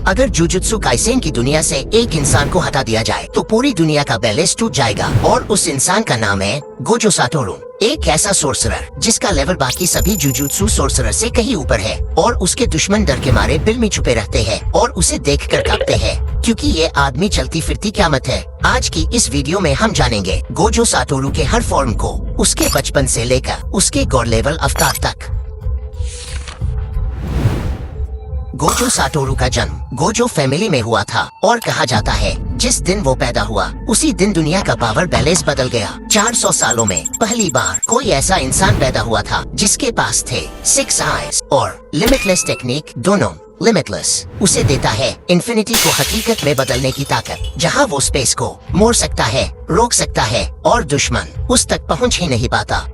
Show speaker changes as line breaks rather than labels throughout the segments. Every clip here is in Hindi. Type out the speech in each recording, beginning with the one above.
अगर जुजुत्सु काइसेन की दुनिया से एक इंसान को हटा दिया जाए तो पूरी दुनिया का बैलेंस टूट जाएगा और उस इंसान का नाम है गोजो साटोरू। एक ऐसा सोर्सरर जिसका लेवल बाकी सभी जुजुत्सु सोर्सरर से कहीं ऊपर है और उसके दुश्मन डर के मारे बिल में छुपे रहते हैं और उसे देखकर कांपते हैं क्योंकि ये आदमी चलती फिरती क़यामत है। आज की इस वीडियो में हम जानेंगे गोजो साटोरू के हर फॉर्म को, उसके बचपन से लेकर उसके गॉड लेवल अवतार तक। गोजो साटोरू का जन्म गोजो फैमिली में हुआ था और कहा जाता है जिस दिन वो पैदा हुआ उसी दिन दुनिया का पावर बैलेंस बदल गया। 400 सालों में पहली बार कोई ऐसा इंसान पैदा हुआ था जिसके पास थे 6 आइज और लिमिटलेस टेक्निक, दोनों लिमिटलेस उसे देता है इन्फिनिटी को हकीकत में बदलने की ताकत, जहां वो स्पेस को मोड़ सकता है, रोक सकता है और दुश्मन उस तक पहुंच ही नहीं पाता।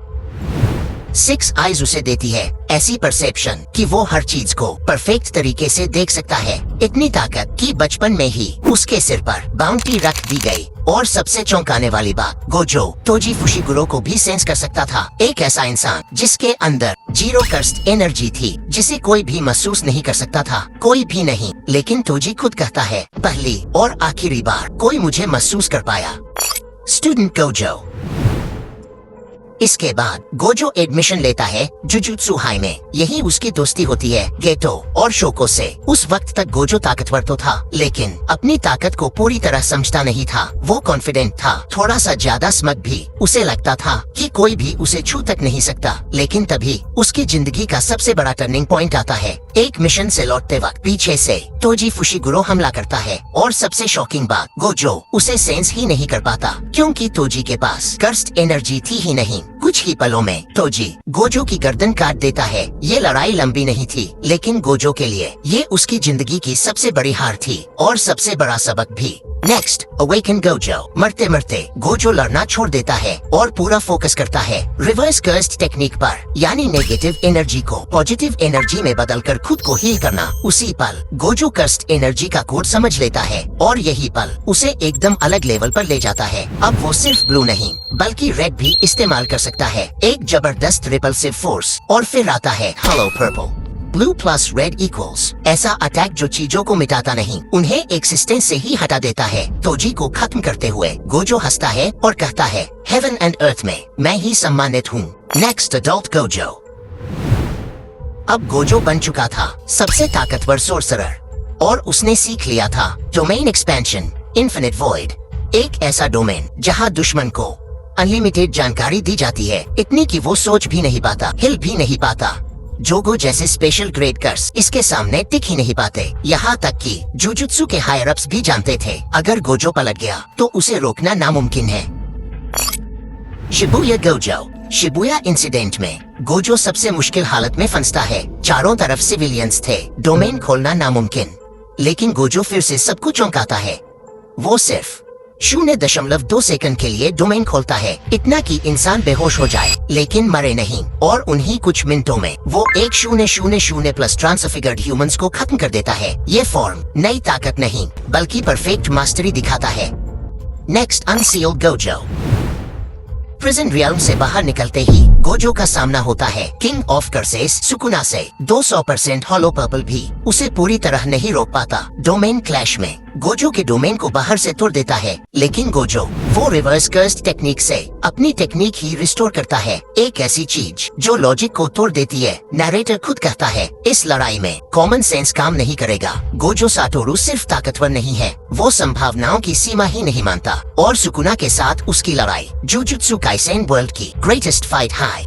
6 आइज उसे देती है ऐसी परसेप्शन कि वो हर चीज को परफेक्ट तरीके से देख सकता है। इतनी ताकत कि बचपन में ही उसके सिर पर बाउंटी रख दी गई। और सबसे चौंकाने वाली बात, गोजो तोजी फुशिगुरो को भी सेंस कर सकता था। एक ऐसा इंसान जिसके अंदर जीरो कर्स्ट एनर्जी थी जिसे कोई भी महसूस नहीं कर सकता था, कोई भी नहीं। लेकिन तोजी खुद कहता है पहली और आखिरी बार कोई मुझे महसूस कर पाया। Student Gojo. इसके बाद गोजो एडमिशन लेता है जुजुत्सु हाई में। यही उसकी दोस्ती होती है गेटो और शोको से। उस वक्त तक गोजो ताकतवर तो था लेकिन अपनी ताकत को पूरी तरह समझता नहीं था। वो कॉन्फिडेंट था, थोड़ा सा ज्यादा स्मग भी। उसे लगता था कि कोई भी उसे छू तक नहीं सकता। लेकिन तभी उसकी जिंदगी का सबसे बड़ा टर्निंग पॉइंट आता है। एक मिशन से लौटते वक्त पीछे से तोजी फुशिगुरो हमला करता है और सबसे शॉकिंग बात, गोजो उसे सेंस ही नहीं कर पाता क्योंकि तोजी के पास कर्स्ट एनर्जी थी ही नहीं। कुछ ही पलों में तोजी गोजो की गर्दन काट देता है। ये लड़ाई लंबी नहीं थी लेकिन गोजो के लिए ये उसकी जिंदगी की सबसे बड़ी हार थी और सबसे बड़ा सबक भी। Next, awaken Gojo. मरते मरते गोजो लड़ना छोड़ देता है और पूरा फोकस करता है रिवर्स कर्स्ट टेक्निक पर, यानी नेगेटिव एनर्जी को पॉजिटिव एनर्जी में बदलकर खुद को हील करना। उसी पल गोजो कर्स्ट एनर्जी का कोड समझ लेता है और यही पल उसे एकदम अलग लेवल पर ले जाता है। अब वो सिर्फ ब्लू नहीं बल्कि रेड भी इस्तेमाल कर सकता है। एक जबरदस्त रिपल्सिव फोर्स और फिर आता है hello purple. Blue plus red equals ऐसा अटैक जो चीजों को मिटाता नहीं, उन्हें एक्सिस्टेंस से ही हटा देता है। तोजी को खत्म करते हुए गोजो हंसता है और कहता है हेवन एंड अर्थ में मैं ही सम्मानित हूँ। Next, adult Gojo. अब गोजो बन चुका था सबसे ताकतवर सोर्सरर और उसने सीख लिया था डोमेन एक्सपेंशन, इन्फिनिट वॉइड। एक ऐसा डोमेन जहाँ दुश्मन को अनलिमिटेड जानकारी दी जाती है, इतनी कि वो सोच भी नहीं पाता, हिल भी नहीं पाता। जोगो जैसे स्पेशल ग्रेड कर्स इसके सामने टिक ही नहीं पाते। यहाँ तक कि जुजुत्सु के हायर अप्स भी जानते थे अगर गोजो पलट गया तो उसे रोकना नामुमकिन है। Shibuya Gojo. शिबुया इंसिडेंट में गोजो सबसे मुश्किल हालत में फंसता है। चारों तरफ सिविलियंस थे, डोमेन खोलना नामुमकिन। लेकिन गोजो फिर से सबको चौंकाता है। वो सिर्फ 0.2 सेकंड के लिए डोमेन खोलता है, इतना कि इंसान बेहोश हो जाए लेकिन मरे नहीं। और उन्हीं कुछ मिनटों में वो 1000 प्लस ट्रांसफिगर्ड ह्यूमंस को खत्म कर देता है। ये फॉर्म नई ताकत नहीं बल्कि परफेक्ट मास्टरी दिखाता है। Next, unsealed Gojo. Prison realm से बाहर निकलते ही गोजो का सामना होता है किंग ऑफ कर्सेस सुकुना से। 200% हॉलो पर्पल भी उसे पूरी तरह नहीं रोक पाता। डोमेन क्लैश में गोजो के डोमेन को बाहर से तोड़ देता है लेकिन गोजो वो रिवर्स कर्स्ट टेक्निक से अपनी टेक्निक ही रिस्टोर करता है, एक ऐसी चीज जो लॉजिक को तोड़ देती है। नरेटर खुद कहता है इस लड़ाई में कॉमन सेंस काम नहीं करेगा। गोजो साटोरू सिर्फ ताकतवर नहीं है, वो संभावनाओं की सीमा ही नहीं मानता। और सुकुना के साथ उसकी लड़ाई जुजुत्सु काइसेन वर्ल्ड की ग्रेटेस्ट फाइट हाई